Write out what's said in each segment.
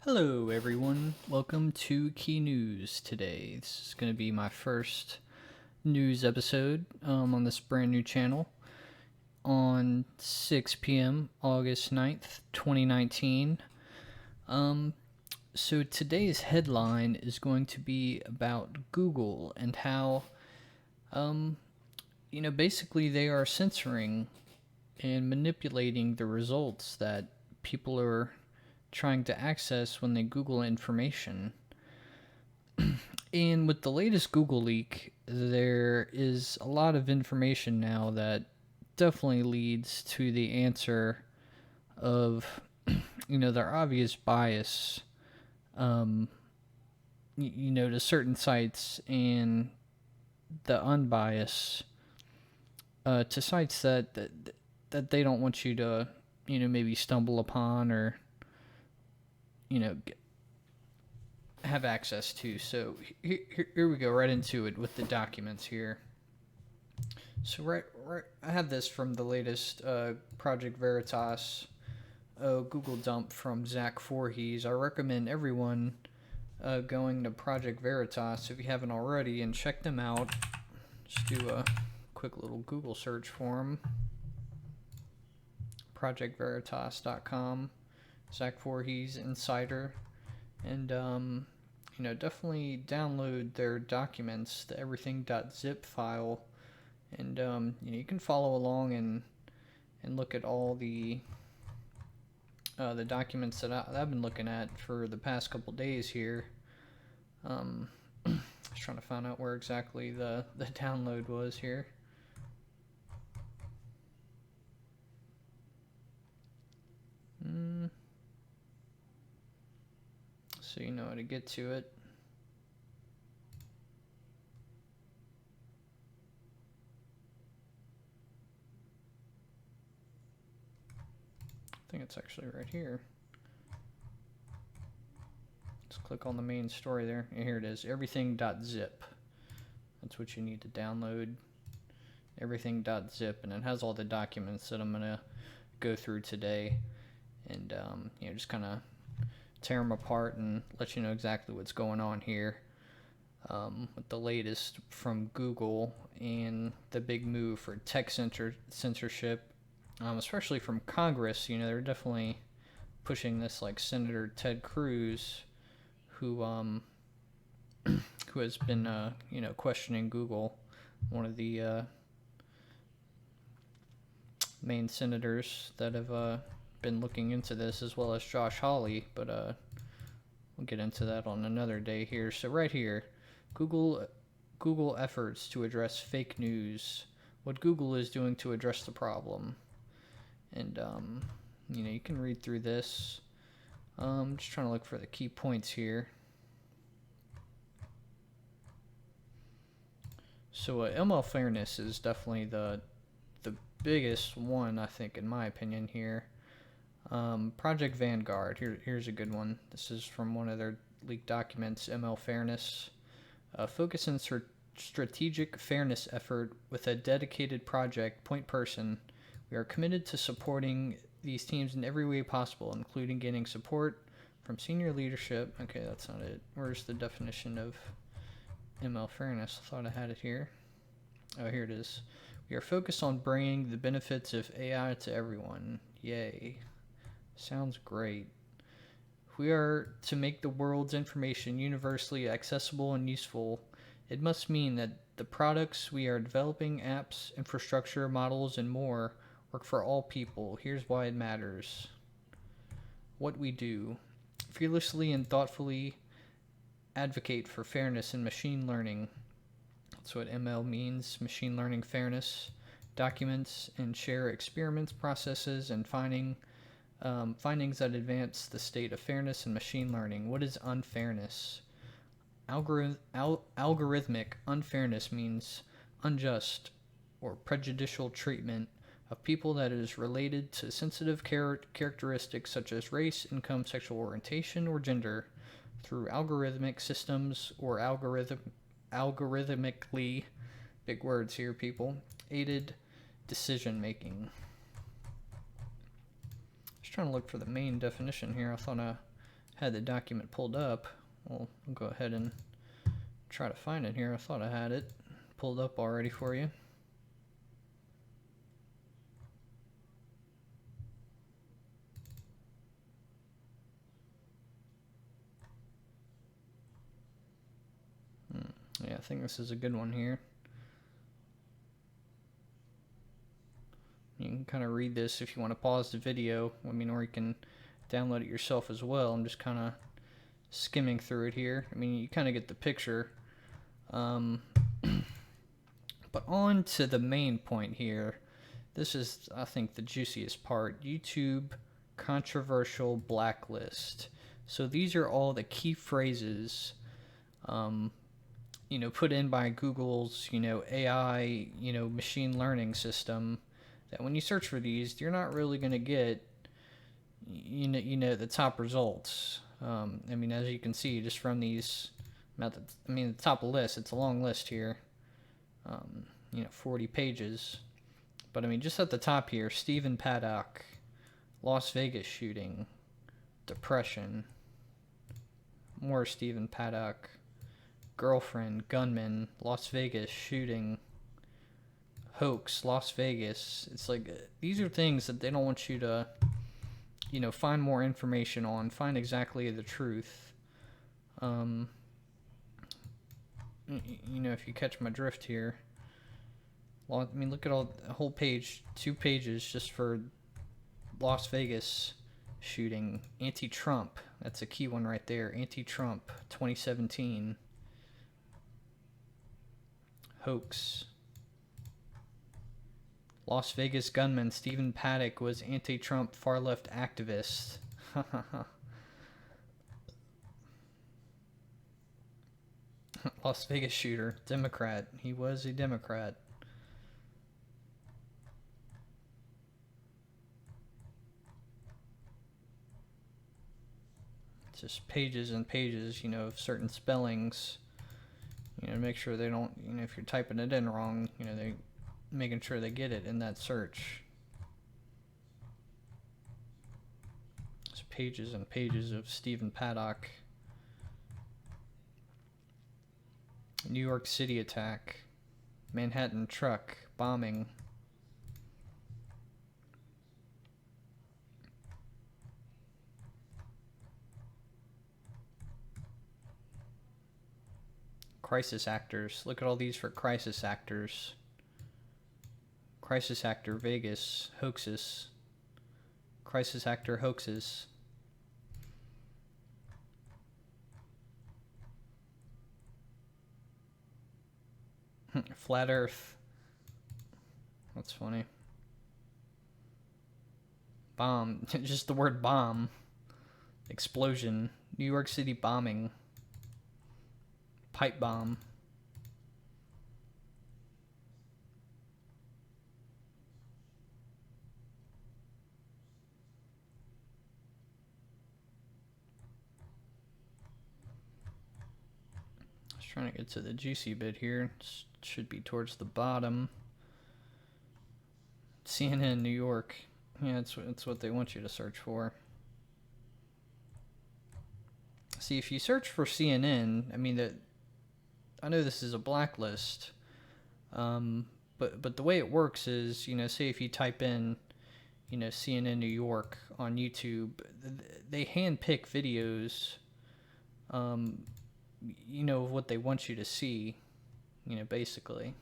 Hello, everyone. Welcome to Key News today. This is going to be my first news episode on this brand new channel on 6 p.m. August 9th, 2019. So today's headline is going to be about Google and how, basically they are censoring and manipulating the results that people are trying to access when they Google information. And with the latest Google leak, there is a lot of information now that definitely leads to the answer of, their obvious bias, to certain sites and the unbiased to sites that they don't want you to, maybe stumble upon or, have access to. So here we go right into it with the documents here. So right, I have this from the latest Project Veritas Google dump from Zach Voorhees. I recommend everyone going to Project Veritas if you haven't already and check them out. Just do a quick little Google search for them. ProjectVeritas.com. Zach Voorhees Insider. And definitely download their documents, the everything.zip file, and you can follow along and look at all the documents that I've been looking at for the past couple days here. I was trying to find out where exactly the download was here. So you know how to get to it. I think it's actually right here. Let's click on the main story there. And here it is, everything.zip. That's what you need to download, everything.zip, and it has all the documents that I'm going to go through today and just kind of tear them apart and let you know exactly what's going on here with the latest from Google and the big move for tech censorship, especially from Congress. They're definitely pushing this, like Senator Ted Cruz, who has been questioning Google, one of the main senators that have been looking into this, as well as Josh Hawley, but we'll get into that on another day here. So right here, Google efforts to address fake news, what Google is doing to address the problem. And you can read through this. I'm just trying to look for the key points here. So ML fairness is definitely the biggest one, I think, in my opinion here. Project Vanguard, here's a good one. This is from one of their leaked documents, ML Fairness. Focus on strategic fairness effort with a dedicated project point person. We are committed to supporting these teams in every way possible, including getting support from senior leadership. Okay, that's not it. Where's the definition of ML Fairness? I thought I had it here. Oh, here it is. We are focused on bringing the benefits of AI to everyone. Yay. Sounds great. If we are to make the world's information universally accessible and useful, it must mean that the products we are developing, apps, infrastructure, models, and more, work for all people. Here's why it matters. What we do. Fearlessly and thoughtfully advocate for fairness in machine learning. That's what ML means, machine learning fairness. Documents and share experiments, processes, and findings that advance the state of fairness in machine learning. What is unfairness? Algorithmic unfairness means unjust or prejudicial treatment of people that is related to sensitive characteristics such as race, income, sexual orientation, or gender through algorithmic systems or algorithmically, big words here, people, aided decision making. Just trying to look for the main definition here. I thought I had the document pulled up. Well, I'll go ahead and try to find it here. I thought I had it pulled up already for you. Yeah, I think this is a good one here. You can kind of read this if you want to pause the video. I mean, or you can download it yourself as well. I'm just kind of skimming through it here. I mean, you kind of get the picture. But on to the main point here. This is, I think, the juiciest part. YouTube controversial blacklist. So these are all the key phrases, put in by Google's, AI, machine learning system, that when you search for these, you're not really going to get, the top results. I mean, as you can see, just from these methods, I mean, the top of the list, it's a long list here, 40 pages. But I mean, just at the top here, Stephen Paddock, Las Vegas shooting, depression, more Stephen Paddock, girlfriend, gunman, Las Vegas shooting, hoax, Las Vegas. It's like, these are things that they don't want you to, find more information on, find exactly the truth. If you catch my drift here. Well, I mean, look at all the whole page, 2 pages just for Las Vegas shooting, anti-Trump. That's a key one right there. Anti-Trump 2017. Hoax. Las Vegas gunman Stephen Paddock was anti-Trump far-left activist. Las Vegas shooter, Democrat. He was a Democrat. Just pages and pages, of certain spellings, to make sure they don't, if you're typing it in wrong, they making sure they get it in that search. Just pages and pages of Stephen Paddock. New York City attack, Manhattan truck bombing. Crisis actors. Look at all these for crisis actors. Crisis actor Vegas hoaxes. Crisis actor hoaxes. Flat Earth. That's funny. Bomb. Just the word bomb. Explosion. New York City bombing. Pipe bomb. I was trying to get to the juicy bit here. It should be towards the bottom. CNN New York. Yeah, it's what they want you to search for. See, if you search for CNN, I mean, I know this is a blacklist, but the way it works is, say if you type in, CNN New York on YouTube, they handpick videos, of what they want you to see, basically.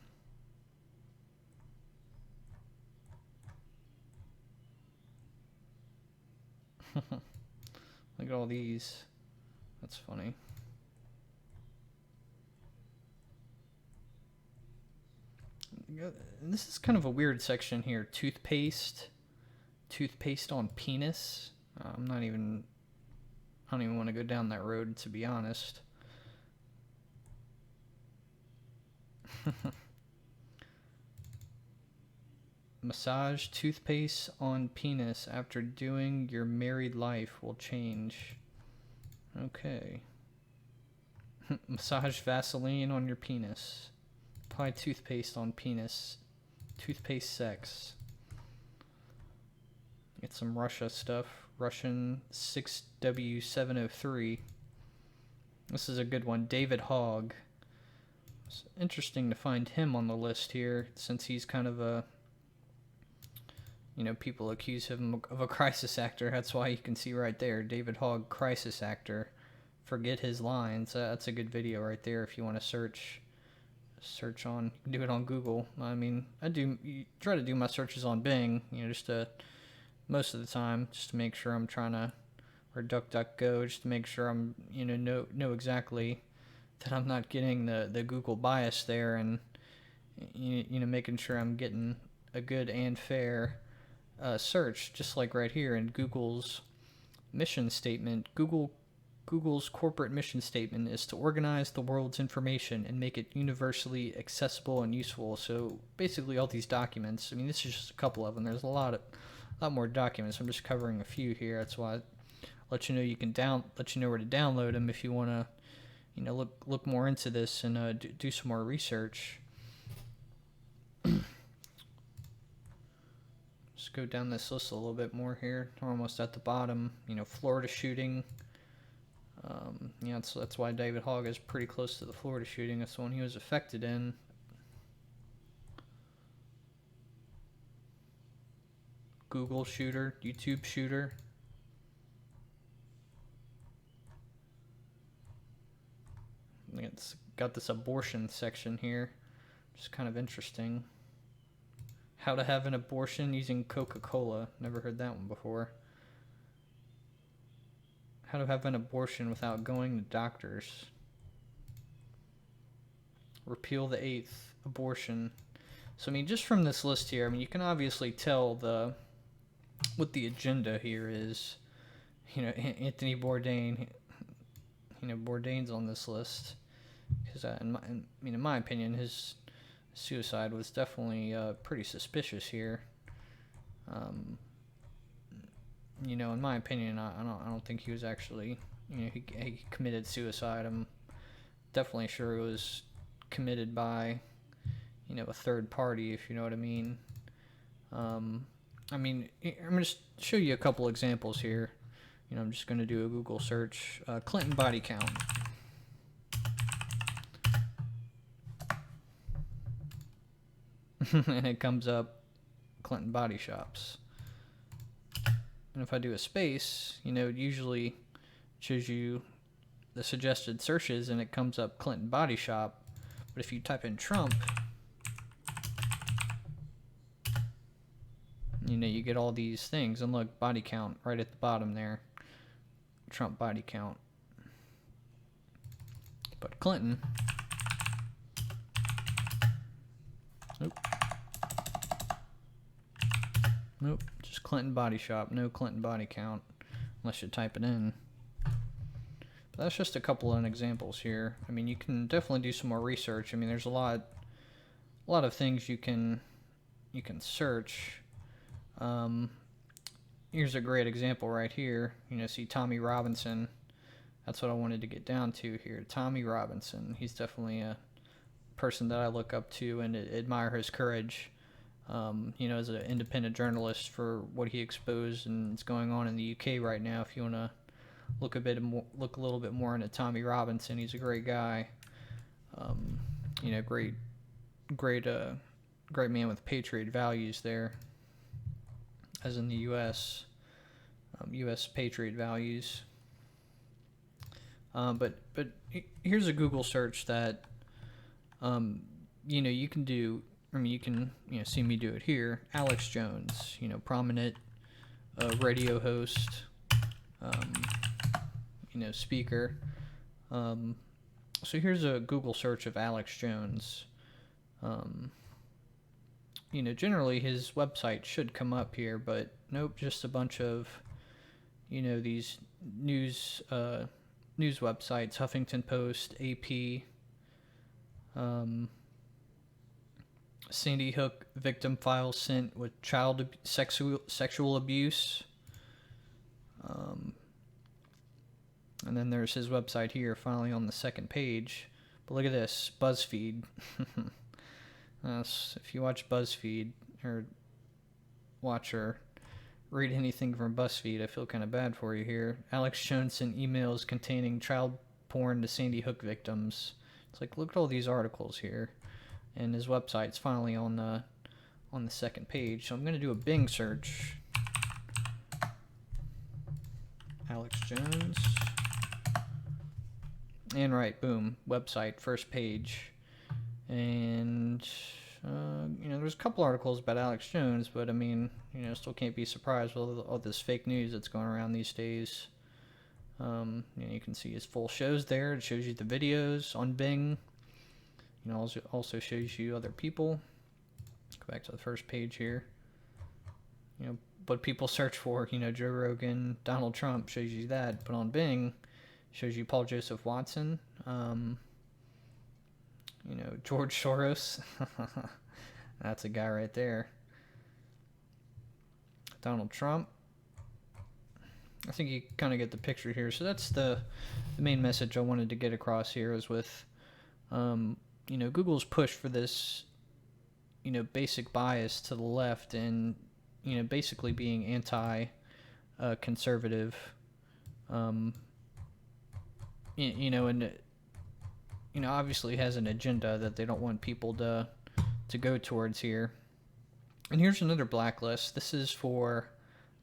Look at all these. That's funny. This is kind of a weird section here. Toothpaste on penis. I don't even want to go down that road, to be honest. Massage toothpaste on penis after doing your married life will change. Okay. Massage Vaseline on your penis. Apply toothpaste on penis. Toothpaste sex. Get some Russia stuff. Russian 6W703. This is a good one. David Hogg. It's interesting to find him on the list here, since he's kind of a, people accuse him of a crisis actor. That's why you can see right there, David Hogg, crisis actor. Forget his lines. That's a good video right there if you want to search on. You can do it on Google. I mean, I try to do my searches on Bing, just to, most of the time, just to make sure I'm trying to, or DuckDuckGo, just to make sure I'm, know exactly that I'm not getting the Google bias there, and, making sure I'm getting a good and fair search, just like right here in Google's mission statement. Google's corporate mission statement is to organize the world's information and make it universally accessible and useful. So basically all these documents, I mean, this is just a couple of them. There's a lot more documents. I'm just covering a few here. That's why I let you know where to download them if you want to, look more into this and do some more research. Just go down this list a little bit more here. We're almost at the bottom. Florida shooting. That's why David Hogg is pretty close to the Florida shooting. That's the one he was affected in. Google shooter, YouTube shooter. It's got this abortion section here, which is kind of interesting. How to have an abortion using Coca-Cola. Never heard that one before. How to have an abortion without going to doctors. Repeal the 8th, abortion. So, I mean, just from this list here, I mean, you can obviously tell what the agenda here is. Anthony Bourdain, Bourdain's on this list. Because, in my opinion, his suicide was definitely pretty suspicious here. In my opinion, I don't think he was actually, he committed suicide. I'm definitely sure it was committed by, a third party, if you know what I mean. I'm going to just show you a couple examples here. I'm just going to do a Google search. Clinton body count. And it comes up Clinton body shops. And if I do a space, it usually shows you the suggested searches and it comes up Clinton body shop. But if you type in Trump, you get all these things. And look, body count right at the bottom there. Trump body count. But Clinton. Nope, just Clinton body shop, no Clinton body count, unless you type it in. But that's just a couple of examples here. I mean, you can definitely do some more research. I mean, there's a lot of things you can search. Here's a great example right here. See Tommy Robinson. That's what I wanted to get down to here. Tommy Robinson. He's definitely a person that I look up to and admire his courage. As an independent journalist for what he exposed and what's going on in the UK right now. If you want to look a little bit more into Tommy Robinson, he's a great guy. Great man with patriot values there, as in the U.S. U.S. patriot values. But here's a Google search that you can do. I mean, you can see me do it here. Alex Jones, prominent radio host, speaker. So here's a Google search of Alex Jones. Generally his website should come up here, but nope, just a bunch of, these news websites, Huffington Post, AP, Sandy Hook victim files sent with child sexual abuse. And then there's his website here, finally on the second page. But look at this, BuzzFeed. If you watch BuzzFeed or Watcher, read anything from BuzzFeed. I feel kind of bad for you here. Alex Jones sent emails containing child porn to Sandy Hook victims. It's like, look at all these articles here, and his website's finally on the second page. So I'm going to do a Bing search. Alex Jones. And right, boom, website, first page. And, there's a couple articles about Alex Jones, but I mean, still can't be surprised with all this fake news that's going around these days. You can see his full shows there. It shows you the videos on Bing. Also shows you other people. Go back to the first page here. What people search for, Joe Rogan, Donald Trump, shows you that. But on Bing, shows you Paul Joseph Watson, George Soros. That's a guy right there. Donald Trump. I think you kind of get the picture here. So that's the main message I wanted to get across here, is with, Google's push for this, basic bias to the left, and, basically being anti-conservative, and obviously has an agenda that they don't want people to go towards here. And here's another blacklist. This is for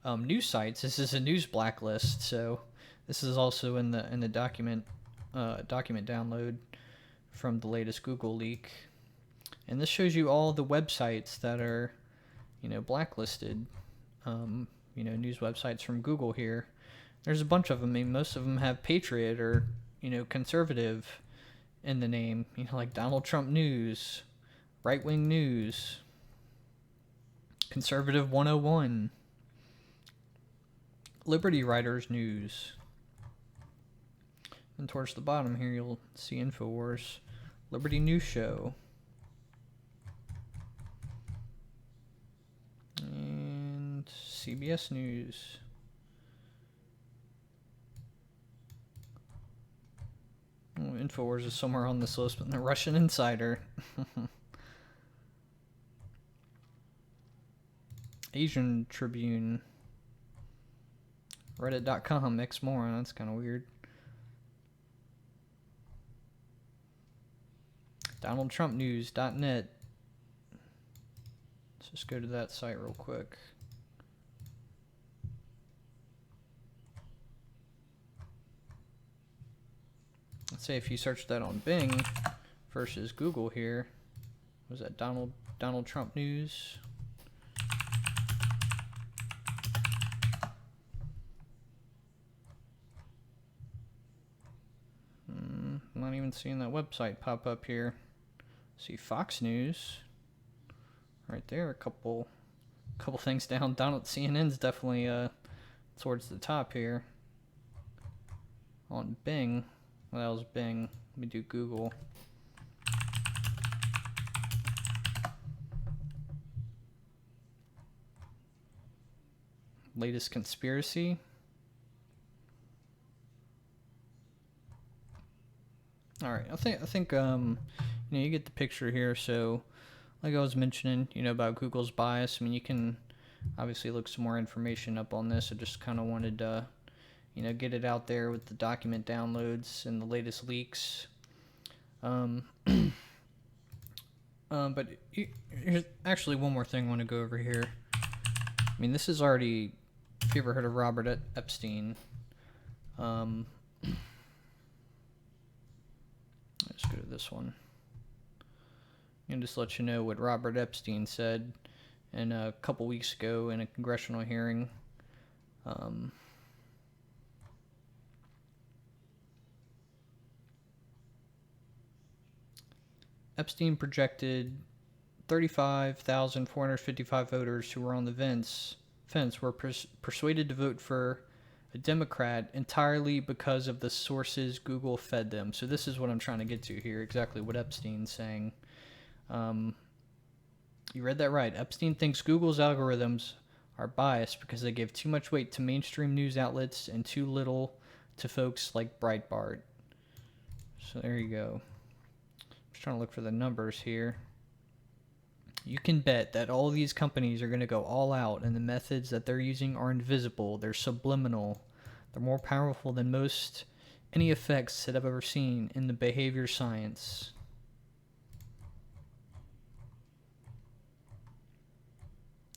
news sites. This is a news blacklist, so this is also in the document download from the latest Google leak. And this shows you all the websites that are, blacklisted. News websites from Google here. There's a bunch of them. I mean, most of them have Patriot or, conservative in the name. Like Donald Trump News, Right Wing News, Conservative 101, Liberty Writers News. And towards the bottom here, you'll see InfoWars, Liberty News Show, and CBS News. Oh, InfoWars is somewhere on this list, but the Russian Insider. Asian Tribune. Reddit.com, X-Moron, that's kind of weird. DonaldTrumpNews.net. Let's just go to that site real quick. Let's say if you search that on Bing versus Google here, was that Donald Trump News? I'm not even seeing that website pop up here. See Fox News right there. A couple things down. CNN's definitely towards the top here. On Bing. Well, that was Bing. Let me do Google. Latest conspiracy. All right, I think you get the picture here. So, like I was mentioning, about Google's bias. I mean, you can obviously look some more information up on this. I just kind of wanted to, get it out there with the document downloads and the latest leaks. But here's actually one more thing I want to go over here. I mean, this is already, if you ever heard of Robert Epstein, let's go to this one. And just let you know what Robert Epstein said in a couple weeks ago in a congressional hearing. Epstein projected 35,455 voters who were on the fence were persuaded to vote for a Democrat entirely because of the sources Google fed them. So this is what I'm trying to get to here, exactly what Epstein's saying. You read that right. Epstein thinks Google's algorithms are biased because they give too much weight to mainstream news outlets and too little to folks like Breitbart. So there you go. Just trying to look for the numbers here. You can bet that all these companies are going to go all out, and the methods that they're using are invisible, they're subliminal, they're more powerful than most any effects that I've ever seen in the behavior science.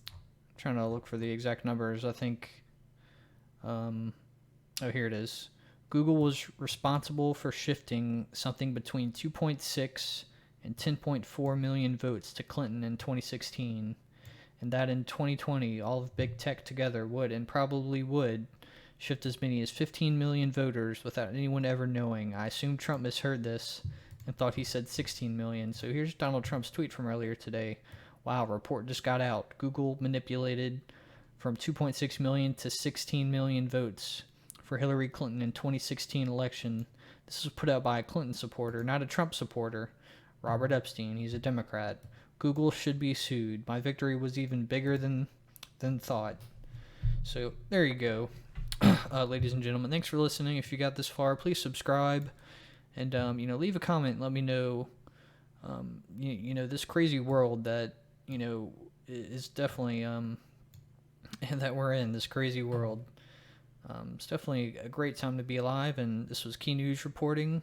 I'm trying to look for the exact numbers. I think, oh, here it is. Google was responsible for shifting something between 2.6 and 10.4 million votes to Clinton in 2016, and that in 2020, all of big tech together would, and probably would, shift as many as 15 million voters without anyone ever knowing. I assume Trump misheard this and thought he said 16 million. So here's Donald Trump's tweet from earlier today. Wow, report just got out. Google manipulated from 2.6 million to 16 million votes for Hillary Clinton in 2016 election. This was put out by a Clinton supporter, not a Trump supporter. Robert Epstein, he's a Democrat. Google should be sued. My victory was even bigger than thought. So there you go. Ladies and gentlemen, thanks for listening. If you got this far, please subscribe and leave a comment. Let me know this crazy world that is definitely that we're in, this crazy world. It's definitely a great time to be alive. And this was Key News reporting.